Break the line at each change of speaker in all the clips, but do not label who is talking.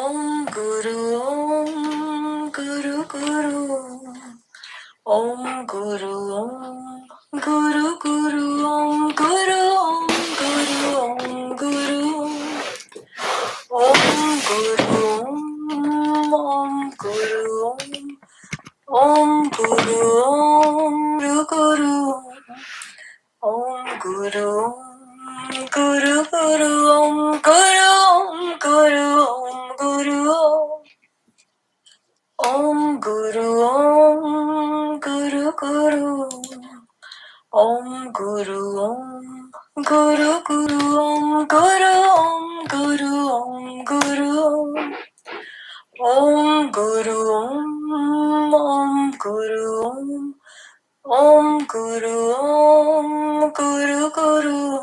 Om Guru Guru Om Guru Guru Guru Om Guru Guru Om Guru Om Guru Om Guru Guru Om Guru Guru Guru Om Guru Om Guru Guru Om Guru Guru Guru Om Guru Om Guru Om Guru Om Guru Guru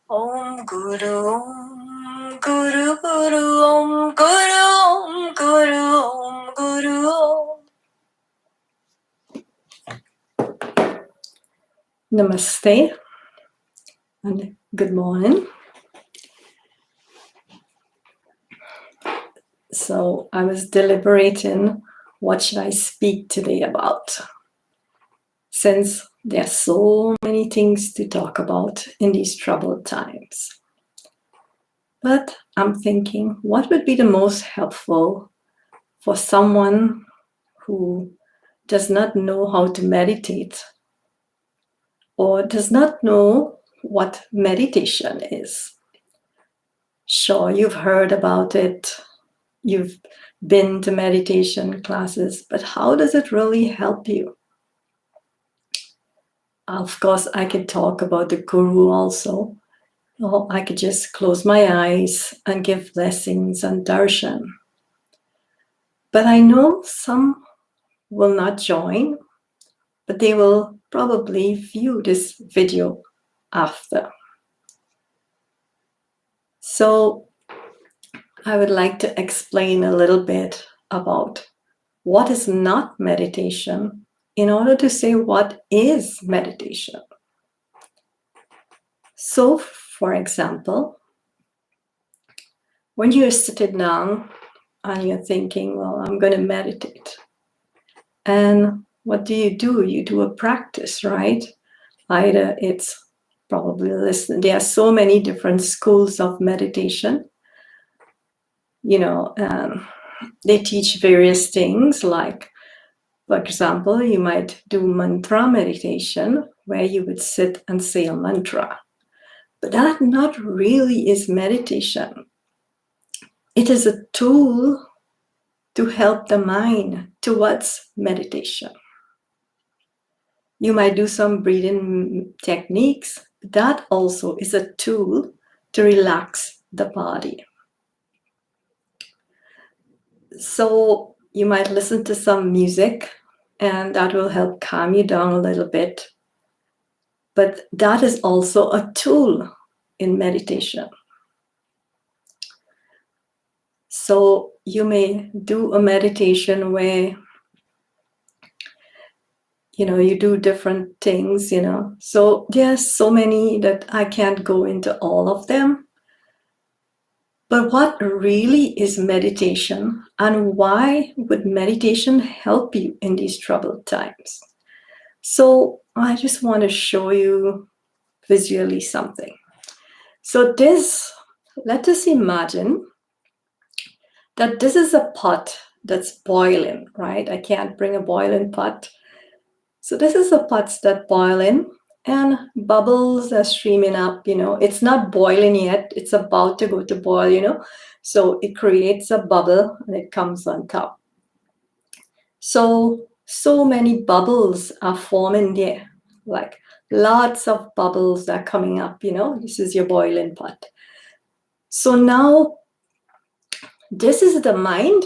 Om Guru Guru Om Guru Namaste and good morning. So I was deliberating what should I speak today about, since there are so many things to talk about in these troubled times. But I'm thinking, what would be the most helpful for someone who does not know how to meditate or does not know what meditation is? Sure, you've heard about it, you've been to meditation classes, but how does it really help you? Of course, I could talk about the guru also, or I could just close my eyes and give blessings and darshan. But I know some will not join, but they will probably view this video after. So I would like to explain a little bit about what is not meditation in order to say what is meditation. So, for example, when you're sitting down and you're thinking, well, I'm going to meditate. And what do? You do a practice, right? Either it's probably listen. There are so many different schools of meditation. They teach various things, like, for example, you might do mantra meditation, where you would sit and say a mantra. But that not really is meditation. It is a tool to help the mind towards meditation. You might do some breathing techniques. That also is a tool to relax the body. So you might listen to some music, and that will help calm you down a little bit. But that is also a tool in meditation. So you may do a meditation where, you do different things, So there's so many that I can't go into all of them. But what really is meditation, and why would meditation help you in these troubled times? So I just want to show you visually something. So let us imagine that this is a pot that's boiling, right? I can't bring a boiling pot. So this is a pot that's boiling, and bubbles are streaming up, It's not boiling yet. It's about to go to boil, So it creates a bubble and it comes on top. So many bubbles are forming there, like lots of bubbles are coming up, This is your boiling pot. So now this is the mind.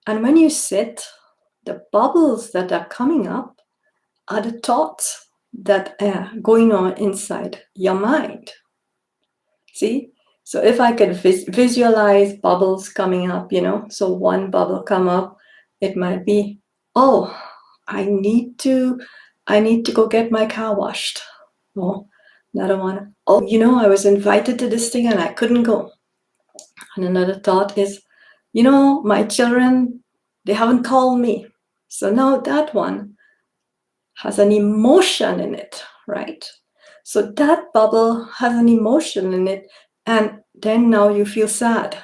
And when you sit, the bubbles that are coming up are the thoughts that are going on inside your mind. See? So if I could visualize bubbles coming up, so one bubble come up, it might be, oh, I need to go get my car washed. Oh, another one, oh, I was invited to this thing and I couldn't go. And another thought is, my children, they haven't called me. So now that one has an emotion in it, right? So that bubble has an emotion in it. And then now you feel sad.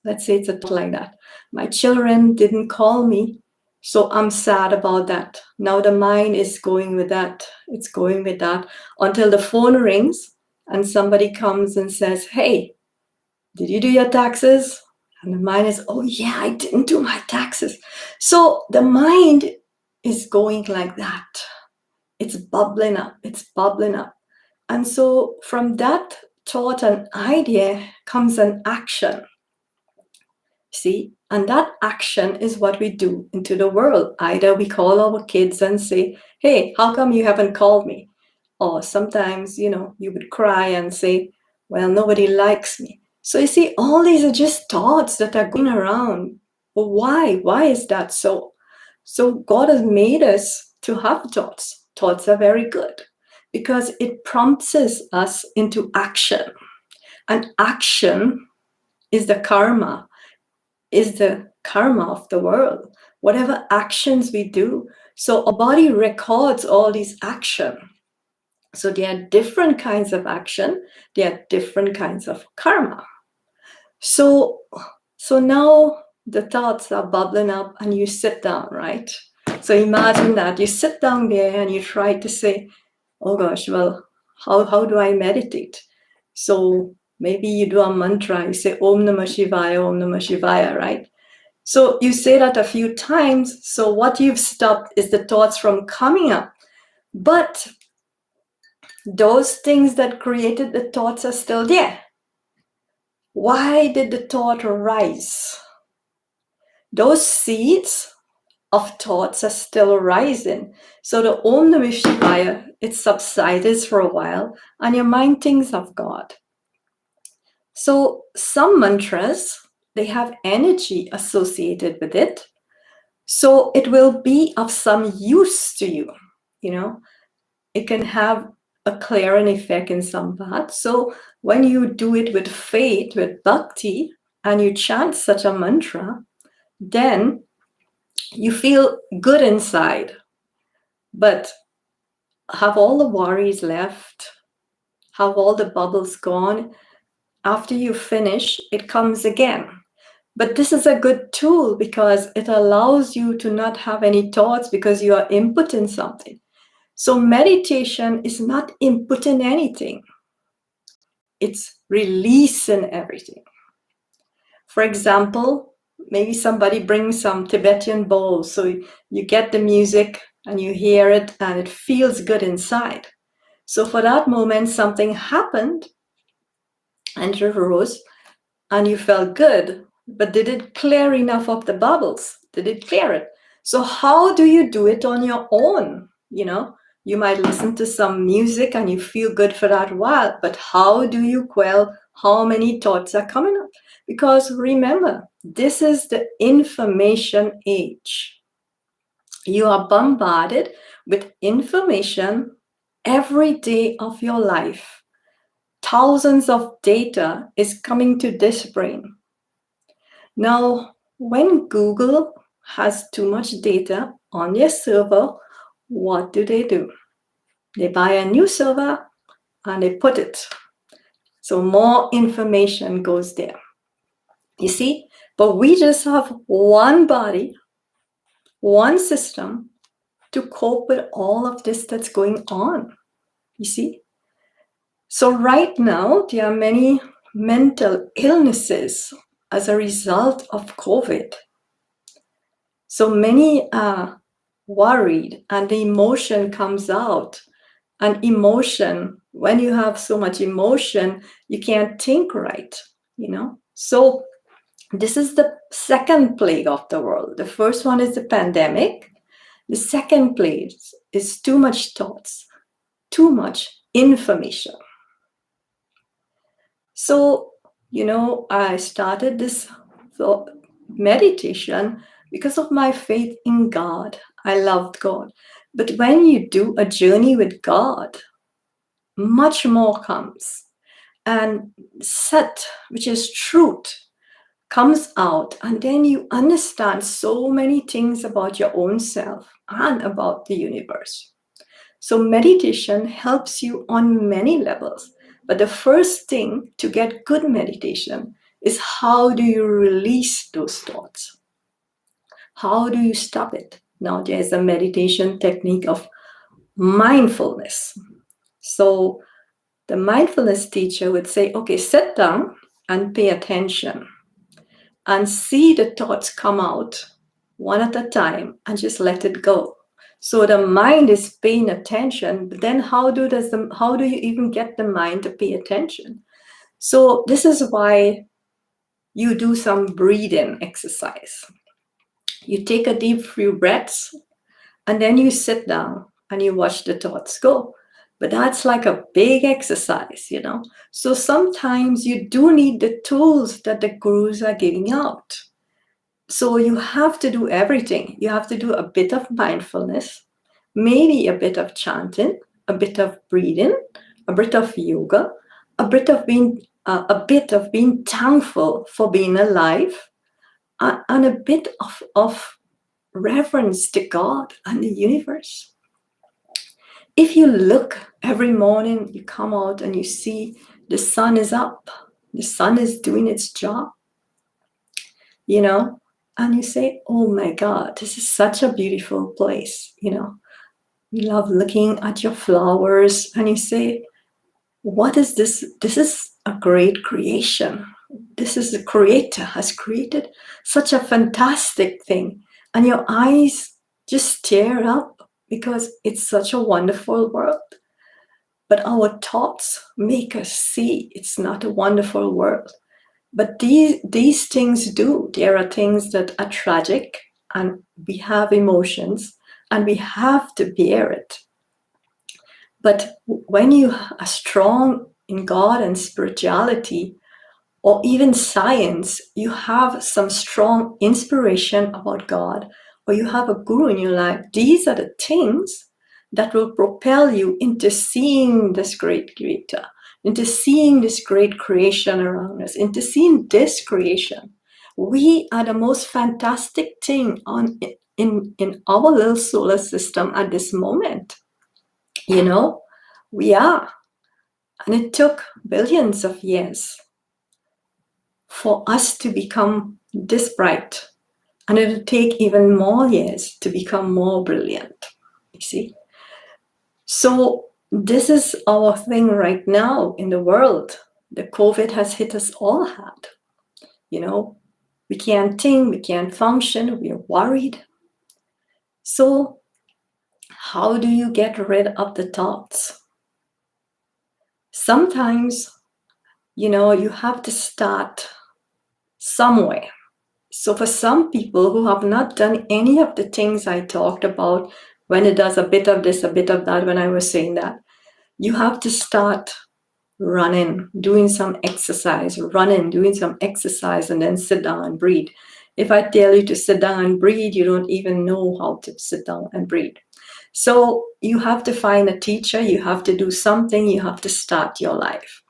Let's say it's a thought like that. My children didn't call me, so I'm sad about that. Now the mind is going with that. It's going with that until the phone rings and somebody comes and says, hey, did you do your taxes? And the mind is, oh yeah, I didn't do my taxes. So the mind is going like that. It's bubbling up. It's bubbling up. And so from that thought and idea comes an action. See, and that action is what we do into the world. Either we call our kids and say, hey, how come you haven't called me? Or sometimes, you would cry and say, well, nobody likes me. So you see, all these are just thoughts that are going around. But why? Why is that so? So God has made us to have thoughts. Thoughts are very good because it prompts us into action. And action is the karma of the world, whatever actions we do. So our body records all these action. So there are different kinds of action, there are different kinds of karma. So now the thoughts are bubbling up and you sit down, right? So imagine that you sit down there and you try to say, oh gosh, well, how do I meditate? So maybe you do a mantra, you say Om Namah Shivaya, Om Namah Shivaya, right? So you say that a few times. So what you've stopped is the thoughts from coming up. But those things that created the thoughts are still there. Why did the thought arise? Those seeds of thoughts are still rising. So the Om Namah Shivaya, it subsides for a while and your mind thinks of God. So some mantras, they have energy associated with it. So it will be of some use to you. It can have a clearing effect in some part. So when you do it with faith, with bhakti, and you chant such a mantra, then you feel good inside. But have all the worries left, have all the bubbles gone. After you finish, it comes again. But this is a good tool because it allows you to not have any thoughts because you are inputting something. So meditation is not inputting anything. It's releasing everything. For example, maybe somebody brings some Tibetan bowls. So you get the music and you hear it and it feels good inside. So for that moment, something happened and it arose and you felt good. But did it clear enough of the bubbles? Did it clear it? So how do you do it on your own? You might listen to some music and you feel good for that while, but how do you quell how many thoughts are coming up? Because remember, this is the information age. You are bombarded with information every day of your life. Thousands of data is coming to this brain. Now, when Google has too much data on their server, what do? They buy a new server and they put it. So more information goes there. You see, but we just have one body, one system to cope with all of this that's going on. You see? So right now, there are many mental illnesses as a result of COVID. So many are worried and the emotion comes out. And emotion, when you have so much emotion, you can't think right, So this is the second plague of the world. The first one is the pandemic. The second plague is too much thoughts, too much information. So, I started this meditation because of my faith in God. I loved God. But when you do a journey with God, much more comes. and Sat, which is truth, comes out, and then you understand so many things about your own self and about the universe. So meditation helps you on many levels. But the first thing to get good meditation is, how do you release those thoughts? How do you stop it? Now there's a meditation technique of mindfulness. So the mindfulness teacher would say, okay, sit down and pay attention and see the thoughts come out one at a time and just let it go. So the mind is paying attention, but then how do you even get the mind to pay attention? So this is why you do some breathing exercise. You take a deep few breaths, and then you sit down and you watch the thoughts go. But that's like a big exercise, you know. So sometimes you do need the tools that the gurus are giving out. So you have to do everything. You have to do a bit of mindfulness, maybe a bit of chanting, a bit of breathing, a bit of yoga, a bit of being thankful for being alive, and a bit of reverence to God and the universe. If you look every morning, you come out and you see the sun is up, the sun is doing its job, you know, and you say, oh my God, this is such a beautiful place, you know. You love looking at your flowers and you say, what is this? This is a great creation. This is the creator has created such a fantastic thing. And your eyes just tear up because it's such a wonderful world. But our thoughts make us see it's not a wonderful world. But these things do. There are things that are tragic, and we have emotions, and we have to bear it. But when you are strong in God and spirituality, or even science, you have some strong inspiration about God, or you have a guru in your life, these are the things that will propel you into seeing this great creator, into seeing this great creation around us, into seeing this creation. We are the most fantastic thing in our little solar system at this moment. You know, we are. And it took billions of years for us to become this bright. And it'll take even more years to become more brilliant, you see. So this is our thing right now in the world. The COVID has hit us all hard. You know, we can't think, we can't function, we're worried. So how do you get rid of the thoughts? Sometimes, you know, you have to start somewhere. So for some people who have not done any of the things I talked about, when it does a bit of this, a bit of that, when I was saying that, you have to start running, doing some exercise, doing some exercise, and then sit down and breathe. If I tell you to sit down and breathe, you don't even know how to sit down and breathe. So you have to find a teacher, you have to do something, you have to start your life.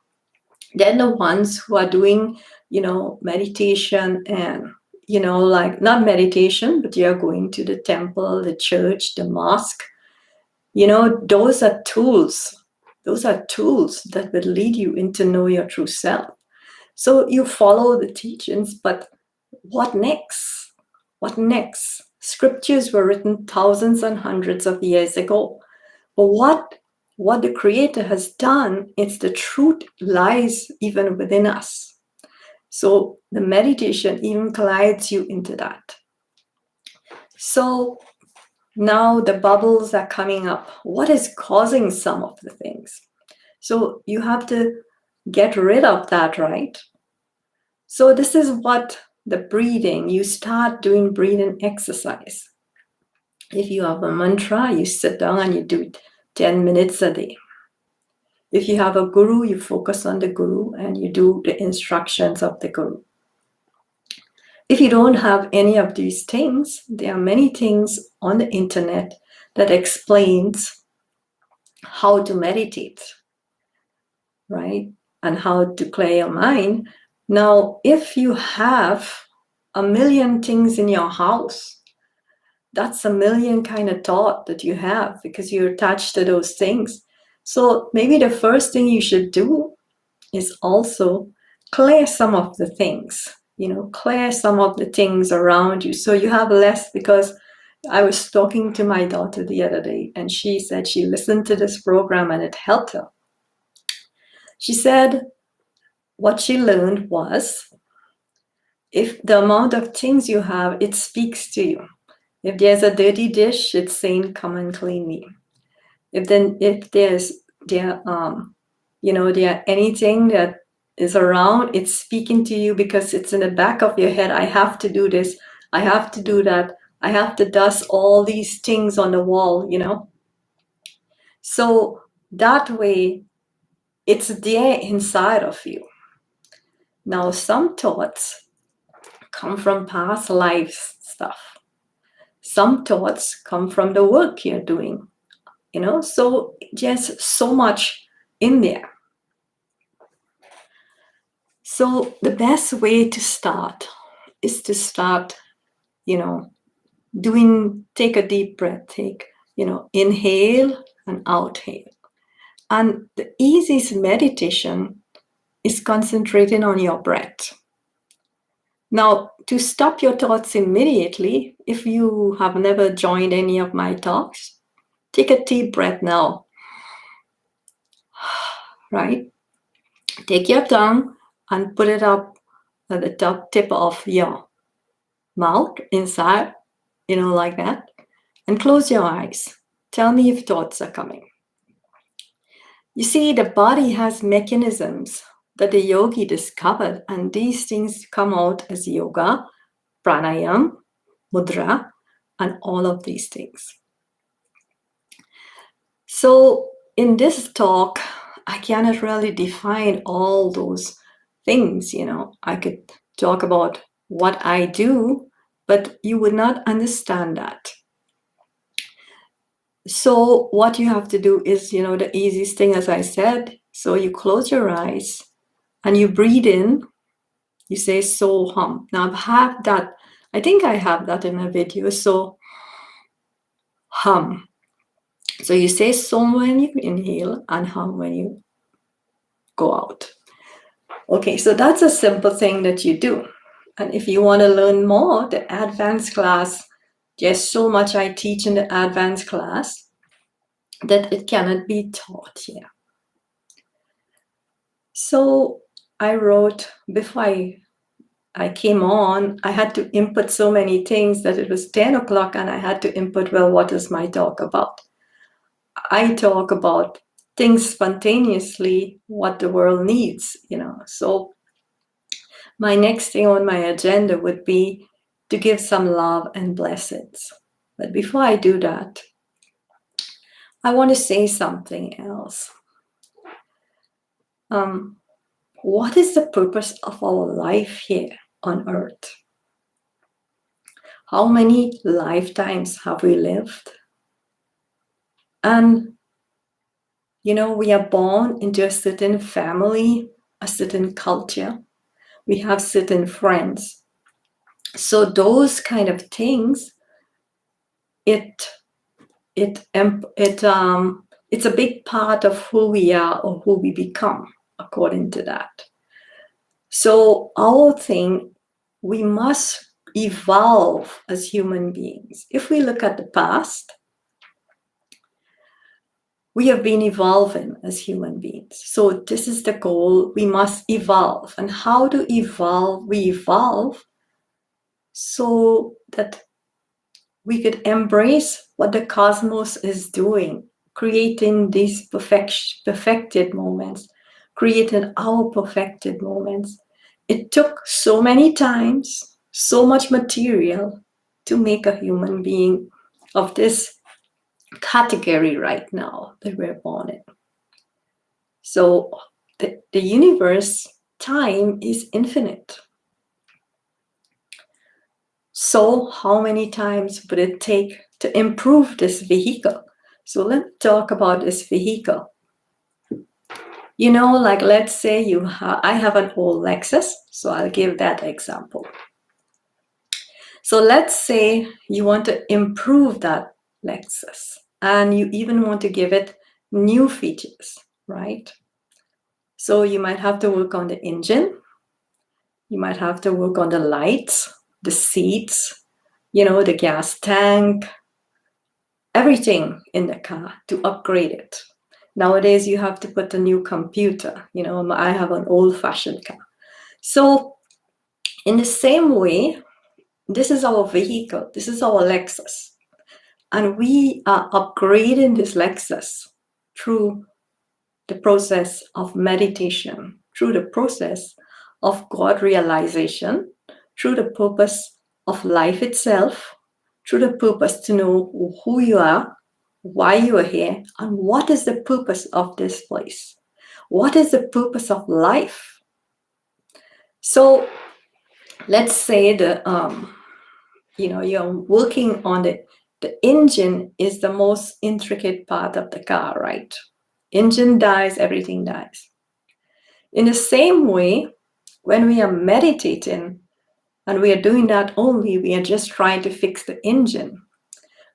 Then the ones who are doing, you know, meditation and, you know, like not meditation, but you're going to the temple, the church, the mosque, you know, those are tools. Those are tools that will lead you into know your true self. So you follow the teachings, but what next? What next? Scriptures were written thousands and hundreds of years ago. But what the Creator has done, it's the truth lies even within us. So the meditation even guides you into that. So now the bubbles are coming up. What is causing some of the things? So you have to get rid of that, right? So this is what the breathing, you start doing breathing exercise. If you have a mantra, you sit down and you do it 10 minutes a day. If you have a guru, you focus on the guru and you do the instructions of the guru. If you don't have any of these things, there are many things on the internet that explains how to meditate, right? and how to clear your mind. Now, if you have a million things in your house, that's a million kind of thought that you have because you're attached to those things. So maybe the first thing you should do is also clear some of the things, clear some of the things around you so you have less. Because I was talking to my daughter the other day and she said she listened to this program and it helped her. She said what she learned was, if the amount of things you have, it speaks to you. If there's a dirty dish, it's saying, come and clean me. If there's anything that is around, it's speaking to you because it's in the back of your head. I have to do this. I have to do that. I have to dust all these things on the wall, So that way, it's there inside of you. Now, some thoughts come from past life stuff. Some thoughts come from the work you're doing, So there's so much in there. So the best way to start is to start, take a deep breath, inhale and outhale. And the easiest meditation is concentrating on your breath. Now, to stop your thoughts immediately, if you have never joined any of my talks, take a deep breath now. Right? Take your tongue and put it up at the top tip of your mouth inside, like that. And close your eyes. Tell me if thoughts are coming. You see, the body has mechanisms that the yogi discovered, and these things come out as yoga, pranayam, mudra, and all of these things. So in this talk, I cannot really define all those things, I could talk about what I do, but you would not understand that. So what you have to do is, the easiest thing, as I said, so you close your eyes and you breathe in, you say so hum. Now I think I have that in a video, so hum. So you say so when you inhale and hum when you go out. Okay, so that's a simple thing that you do. And if you want to learn more, the advanced class, there's so much I teach in the advanced class that it cannot be taught here. So I wrote, before I came on, I had to input so many things that it was 10 o'clock and I had to input, well, what is my talk about? I talk about things spontaneously, what the world needs, So my next thing on my agenda would be to give some love and blessings. But before I do that, I want to say something else. What is the purpose of our life here on earth? How many lifetimes have we lived? And, we are born into a certain family, a certain culture. We have certain friends. So those kind of things, it's a big part of who we are or who we become according to that. So our thing, we must evolve as human beings. If we look at the past, we have been evolving as human beings. So this is the goal. We must evolve. And how to evolve? We evolve so that we could embrace what the cosmos is doing, creating these perfected moments, creating our perfected moments. It took so many times, so much material to make a human being of this category right now that we're born in. So the universe, time is infinite. So how many times would it take to improve this vehicle? So let's talk about this vehicle. Like let's say I have an old Lexus, so I'll give that example. So let's say you want to improve that Lexus and you even want to give it new features, right? So you might have to work on the engine. You might have to work on the lights, the seats, the gas tank, everything in the car to upgrade it. Nowadays, you have to put a new computer. I have an old-fashioned car. So in the same way, this is our vehicle. This is our Lexus. And we are upgrading this Lexus through the process of meditation, through the process of God realization, through the purpose of life itself, through the purpose to know who you are, why you are here, and what is the purpose of this place. What is the purpose of life? So let's say you're working on the engine is the most intricate part of the car, right? Engine dies, everything dies. In the same way, when we are meditating, and we are doing that only, we are just trying to fix the engine.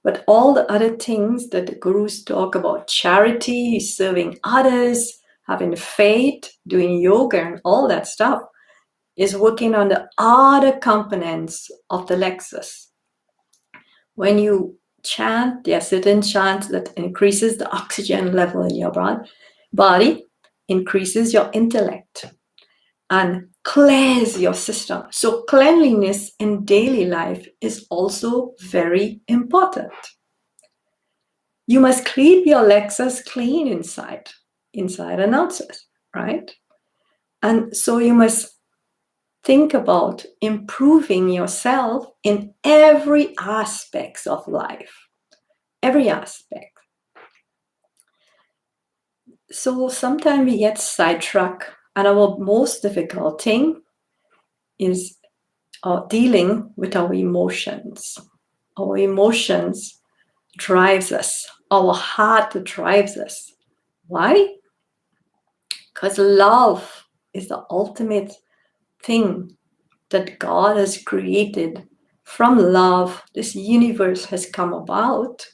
But all the other things that the gurus talk about, charity, serving others, having faith, doing yoga, and all that stuff, is working on the other components of the Lexus. When you chant, there are certain chants that increases the oxygen level in your body, increases your intellect, and clears your system. So cleanliness in daily life is also very important. You must keep your Lexus clean inside and outside, right? And so you must think about improving yourself in every aspect of life, every aspect. So sometimes we get sidetracked, and our most difficult thing is dealing with our emotions. Our emotions drives us. Our heart drives us. Why? Because love is the ultimate thing that God has created. From love, this universe has come about,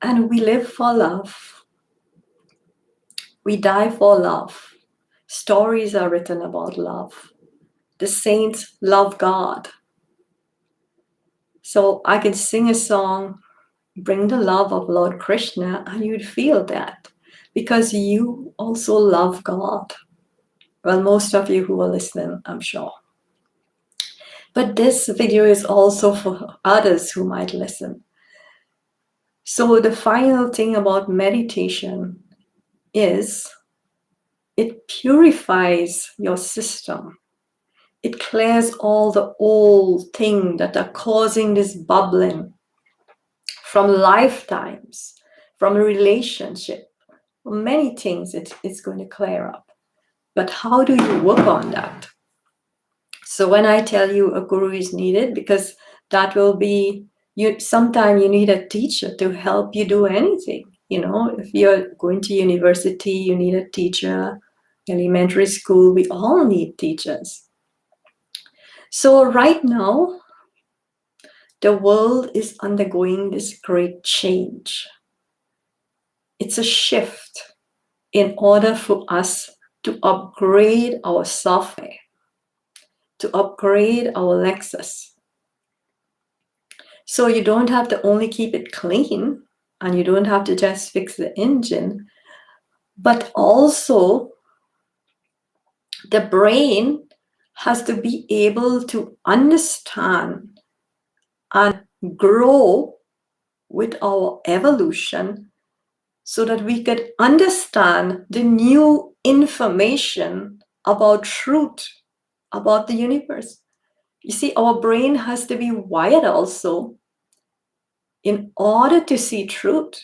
and we live for love. We die for love. Stories are written about love. The saints love God. So I can sing a song, bring the love of Lord Krishna, and you'd feel that because you also love God. Well, most of you who are listening, I'm sure. But this video is also for others who might listen. So the final thing about meditation is it purifies your system. It clears all the old things that are causing this bubbling from lifetimes, from a relationship, from many things it's going to clear up. But how do you work on that? So when I tell you a guru is needed, because that will be, sometimes you need a teacher to help you do anything. If you're going to university, you need a teacher. Elementary school, we all need teachers. So right now, the world is undergoing this great change. It's a shift in order for us to upgrade our software, to upgrade our Lexus. So you don't have to only keep it clean, and you don't have to just fix the engine, but also the brain has to be able to understand and grow with our evolution so that we could understand the new information about truth, about the universe. You see, our brain has to be wired also in order to see truth,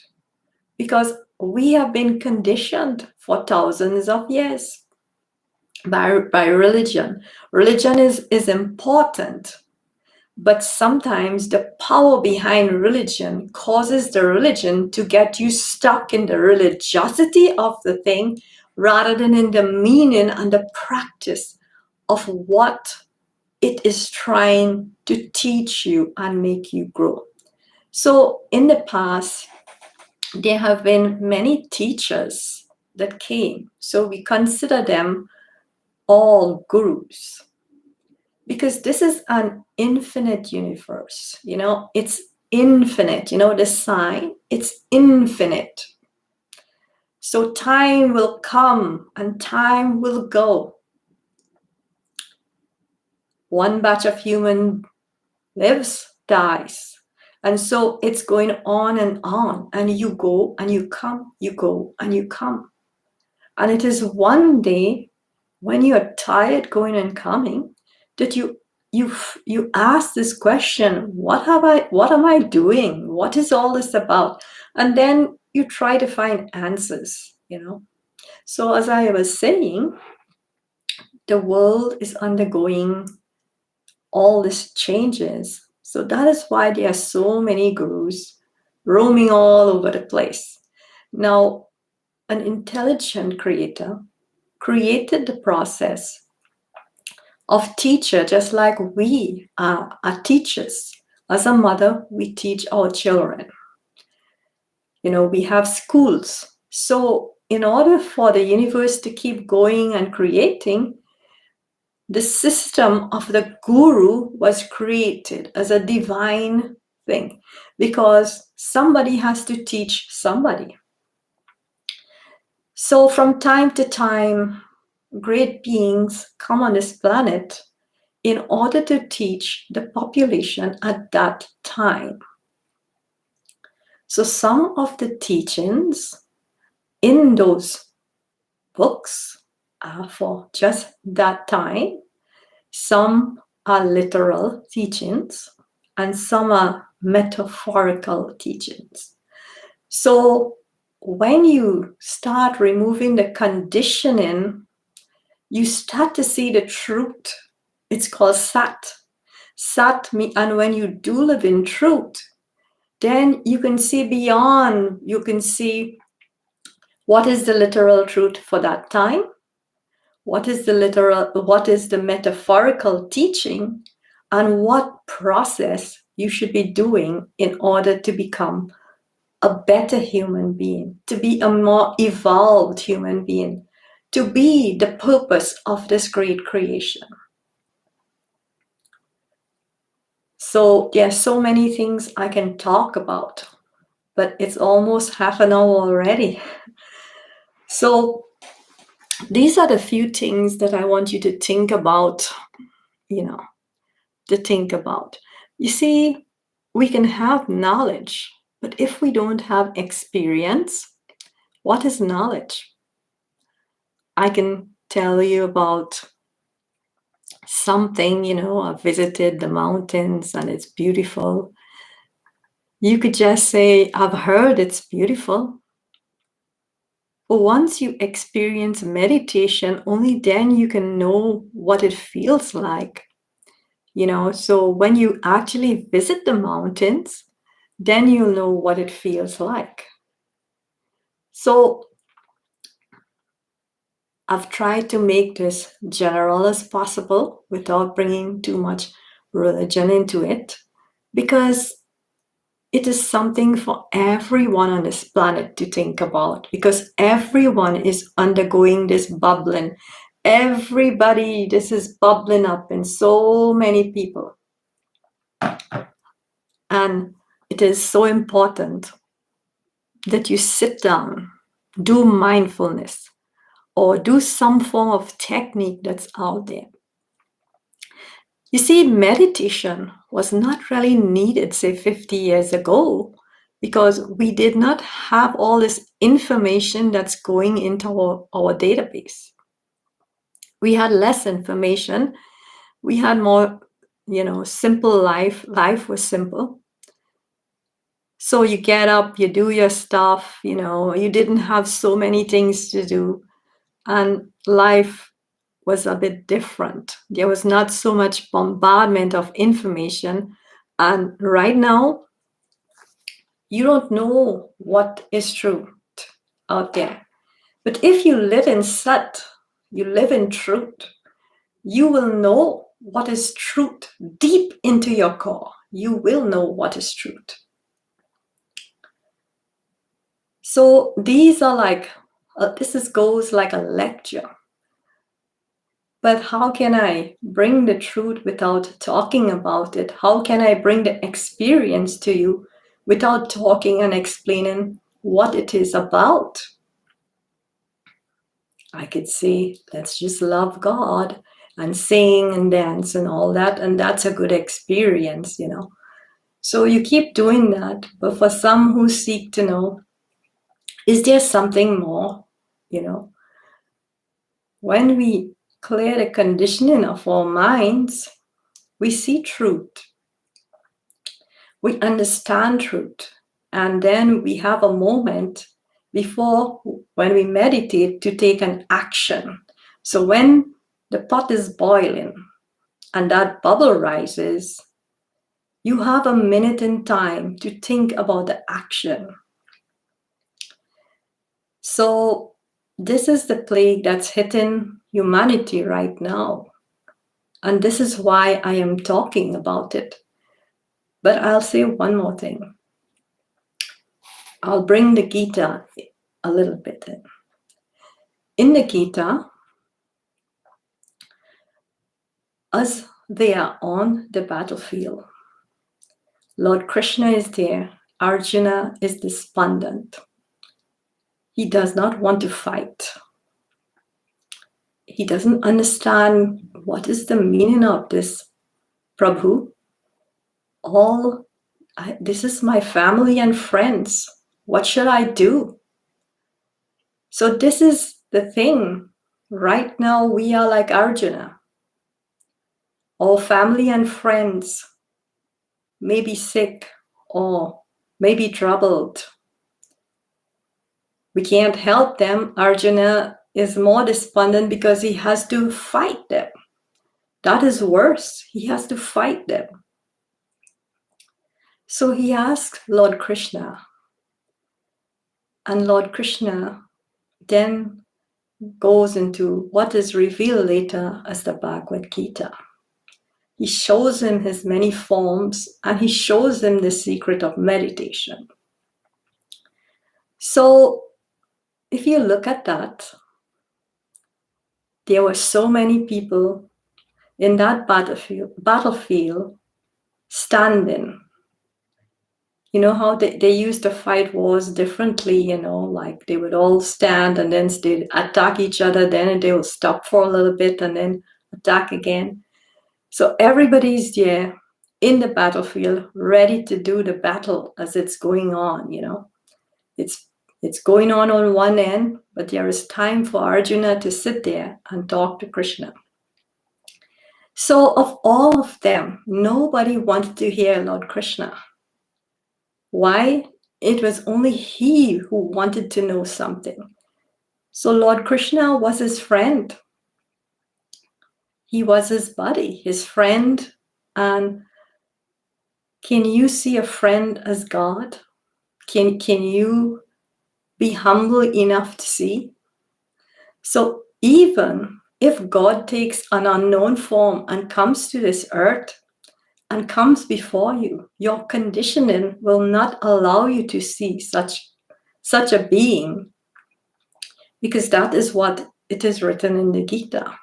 because we have been conditioned for thousands of years by religion. Religion is important, But sometimes the power behind religion causes the religion to get you stuck in the religiosity of the thing rather than in the meaning and the practice of what it is trying to teach you and make you grow. So in the past, there have been many teachers that came. So we consider them all gurus, because this is an infinite universe. It's infinite. The sign, it's infinite. So time will come and time will go. One batch of human lives, dies. And so it's going on, and you go and you come, you go and you come. And it is one day when you're tired going and coming that you ask this question, what am I doing? What is all this about? And then you try to find answers. So as I was saying, the world is undergoing all these changes. So that is why there are so many gurus roaming all over the place. Now, an intelligent creator created the process of teacher, just like we are teachers. As a mother, we teach our children. We have schools. So in order for the universe to keep going and creating, the system of the guru was created as a divine thing, because somebody has to teach somebody. So from time to time, great beings come on this planet in order to teach the population at that time. So some of the teachings in those books are for just that time. Some are literal teachings and some are metaphorical teachings. So when you start removing the conditioning, you start to see the truth. It's called Sat. And when you do live in truth, then you can see beyond. You can see what is the literal truth for that time, what is the metaphorical teaching, and what process you should be doing in order to become a better human being, to be a more evolved human being, to be the purpose of this great creation. So there are so many things I can talk about, but it's almost half an hour already. So these are the few things that I want you to think about, You see, we can have knowledge, but if we don't have experience, what is knowledge? I can tell you about something, I visited the mountains and it's beautiful. You could just say, I've heard it's beautiful. But once you experience meditation, only then you can know what it feels like. So when you actually visit the mountains, then you'll know what it feels like. So I've tried to make this general as possible without bringing too much religion into it, because it is something for everyone on this planet to think about, because everyone is undergoing this bubbling. Everybody, this is bubbling up in so many people. And it is so important that you sit down, do mindfulness, or do some form of technique that's out there. You see, meditation was not really needed, say, 50 years ago, because we did not have all this information that's going into our database. We had less information. We had more, simple life. Life was simple. So you get up, you do your stuff, you didn't have so many things to do. And life was a bit different. There was not so much bombardment of information. And right now, you don't know what is true out there. But if you live in Sat, you live in truth, you will know what is truth deep into your core. You will know what is truth. So these are like, goes like a lecture. But how can I bring the truth without talking about it? How can I bring the experience to you without talking and explaining what it is about? I could say, let's just love God and sing and dance and all that, and that's a good experience, you know. So you keep doing that, but for some who seek to know, is there something more, you know? When we clear the conditioning of our minds, we see truth, we understand truth, and then we have a moment before when we meditate to take an action. So when the pot is boiling and that bubble rises, you have a minute in time to think about the action. So this is the plague that's hitting humanity right now. And this is why I am talking about it. But I'll say one more thing. I'll bring the Gita a little bit in. In the Gita, as they are on the battlefield, Lord Krishna is there. Arjuna is despondent. He does not want to fight. He doesn't understand what is the meaning of this. Prabhu, this is my family and friends. What should I do? So this is the thing. Right now, we are like Arjuna. Our family and friends may be sick or may be troubled. We can't help them. Arjuna is more despondent because he has to fight them. That is worse. He has to fight them. So he asks Lord Krishna, and Lord Krishna then goes into what is revealed later as the Bhagavad Gita. He shows him his many forms and he shows him the secret of meditation. So if you look at that, there were so many people in that battlefield standing. You know how they used to fight wars differently, you know, like they would all stand and then they'd attack each other, then they would stop for a little bit and then attack again. So everybody's there in the battlefield, ready to do the battle as it's going on, you know. It's going on one end, but there is time for Arjuna to sit there and talk to Krishna. So of all of them, nobody wanted to hear Lord Krishna. Why? It was only he who wanted to know something. So Lord Krishna was his friend. He was his buddy, his friend. And can you see a friend as God? Can you be humble enough to see? So even if God takes an unknown form and comes to this earth and comes before you, your conditioning will not allow you to see such a being, because that is what it is written in the Gita.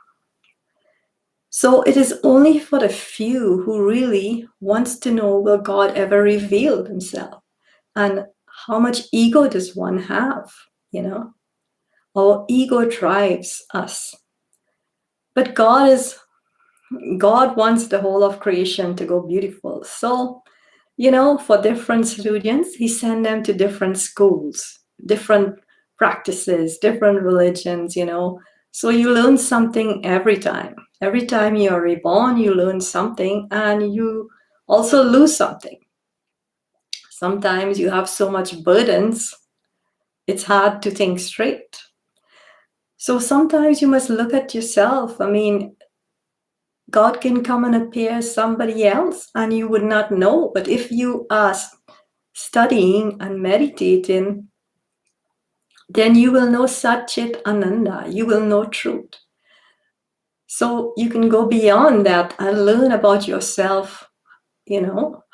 So it is only for the few who really wants to know, will God ever reveal himself? And how much ego does one have, you know? Our ego drives us. But God wants the whole of creation to go beautiful. So, you know, for different students, he sent them to different schools, different practices, different religions, you know. So you learn something every time. Every time you are reborn, you learn something and you also lose something. Sometimes you have so much burdens, it's hard to think straight. So sometimes you must look at yourself. I mean, God can come and appear as somebody else and you would not know. But if you are studying and meditating, then you will know Satchit Ananda. You will know truth. So you can go beyond that and learn about yourself,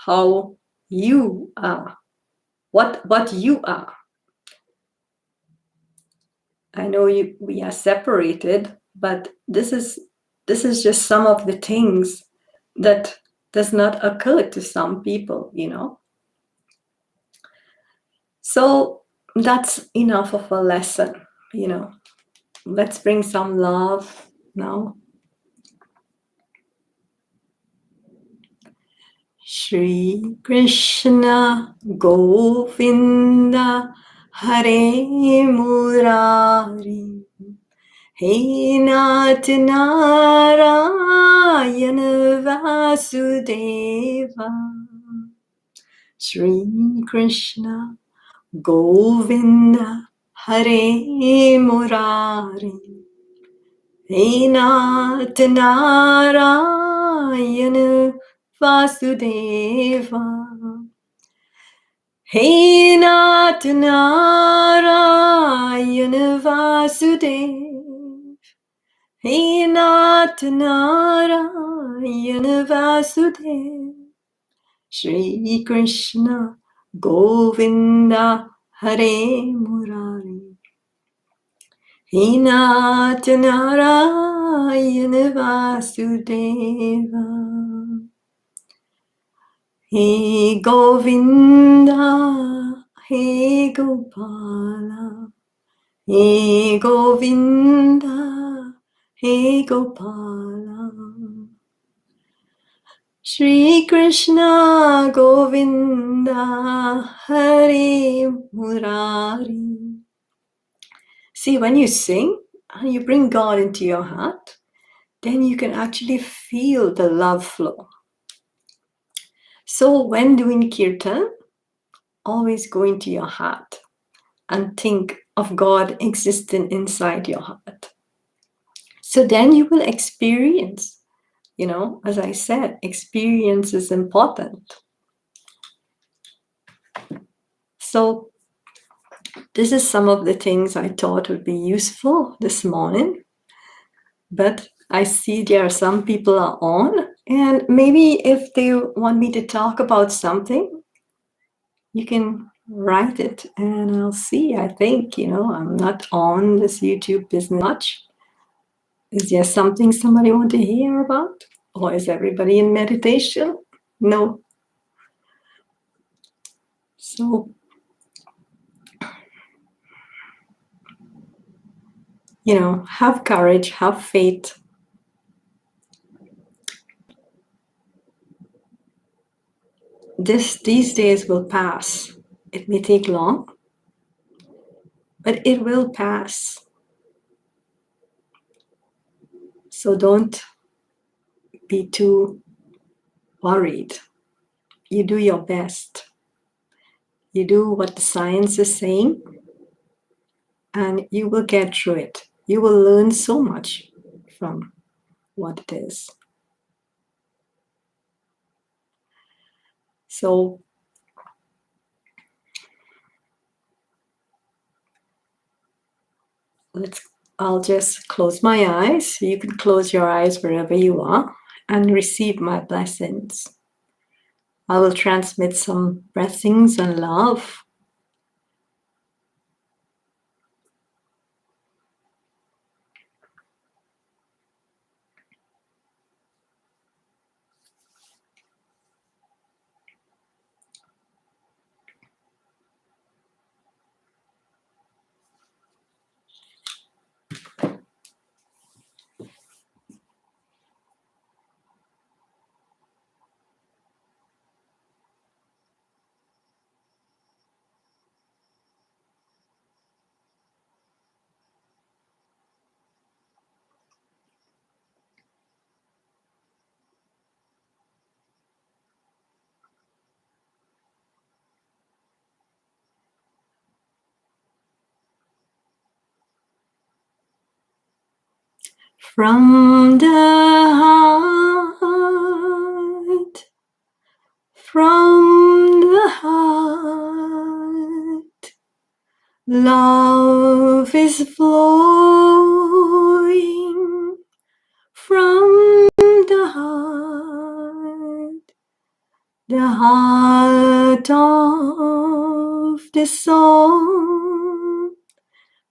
how you are, what you are. I know we are separated, but this is just some of the things that does not occur to some people, So that's enough of a lesson, Let's bring some love now. Shri Krishna Govinda Hare Murari He Nath Narayana Vasudeva Shri Krishna Govinda Hare Murari He Nath Narayana Vasudeva He Nath Narayana Vasudeva He Nath Narayana Vasudeva Shri Krishna Govinda Hare Murari He Nath Narayana Vasudeva He Govinda He Gopala He Govinda He Gopala Shri Krishna Govinda Hare Murari. See, when you sing and you bring God into your heart, then you can actually feel the love flow. So when doing kirtan, always go into your heart and think of God existing inside your heart. So then you will experience, as I said, experience is important. So this is some of the things I thought would be useful this morning. But I see there are some people are on, and maybe if they want me to talk about something, you can write it and I'll see. I think, I'm not on this YouTube business much. Is there something somebody want to hear about? Or is everybody in meditation? No. So, have courage, have faith. These days will pass. It may take long, but it will pass. So don't be too worried. You do your best. You do what the science is saying, and you will get through it. You will learn so much from what it is. So I'll just close my eyes. You can close your eyes wherever you are and receive my blessings. I will transmit some blessings and love. from the heart, from the heart. Love is flowing from the heart of the soul,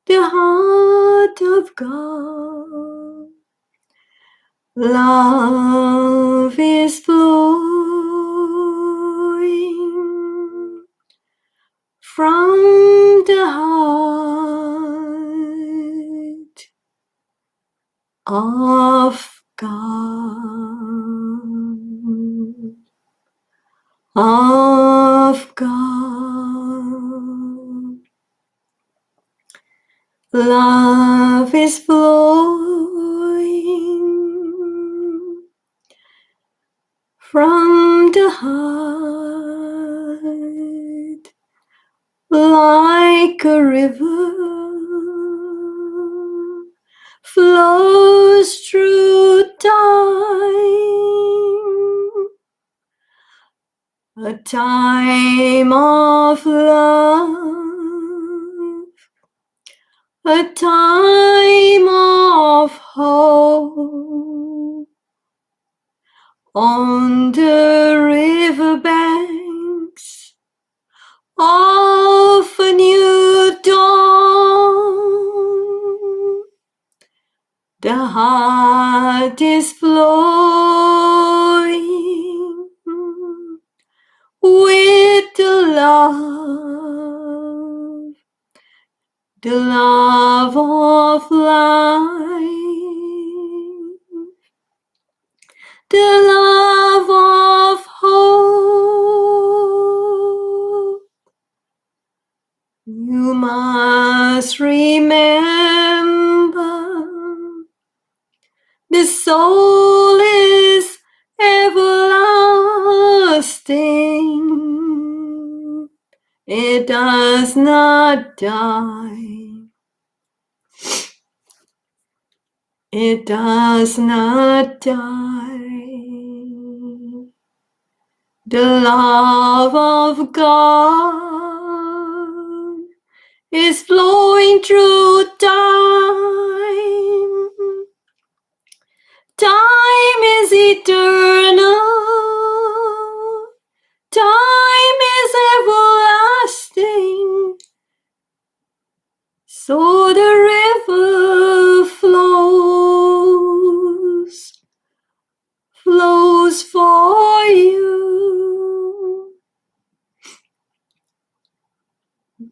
the heart of God. Love is flowing from the heart of God, of God. Love is flowing from the heart like a river flows through time, a time of love, a time of hope. On the riverbanks of a new dawn, the heart is flowing with the love of life, the love of hope. You must remember, the soul is everlasting. It does not die. It does not die. The love of God is flowing through time. Time is eternal. Time is everlasting. So the river flows for you.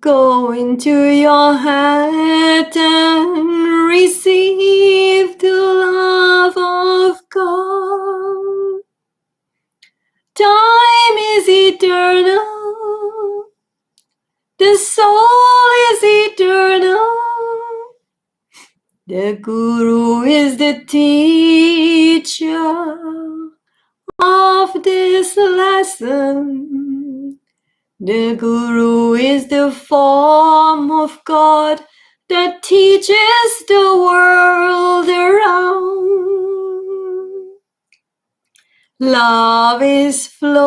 Go into your heart and receive the love of God. Time is eternal. The soul is eternal. The Guru is the teacher of this lesson. The Guru is the form of God that teaches the world around. Love is flowing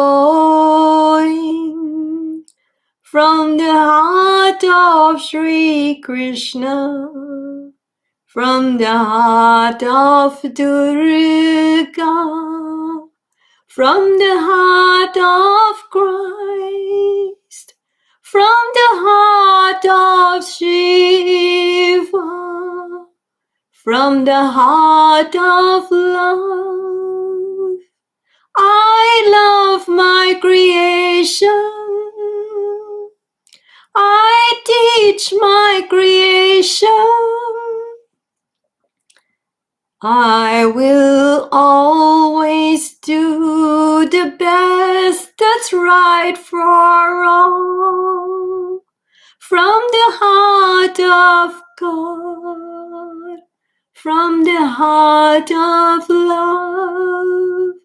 from the heart of Sri Krishna, from the heart of Durga, from the heart of Christ, from the heart of Shiva, from the heart of love. I love my creation. I teach my creation. I will always do the best that's right for all. From the heart of God, from the heart of love.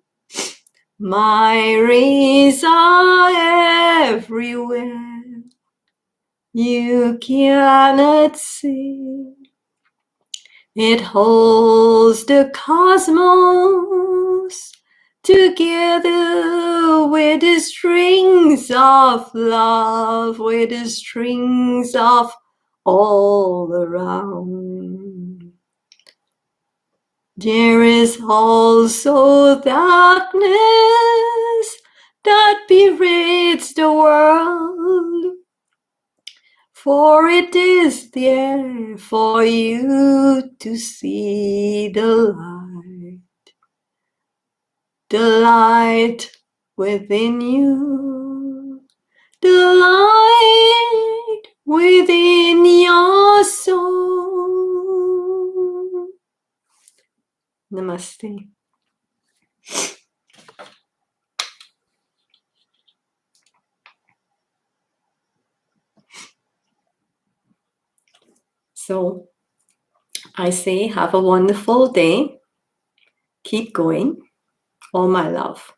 My rays are everywhere. You cannot see. It holds the cosmos together with the strings of love, with the strings of all around. There is also darkness that pervades the world, for it is there for you to see the light within you, the light within your soul. Namaste. So I say, have a wonderful day. Keep going. All my love.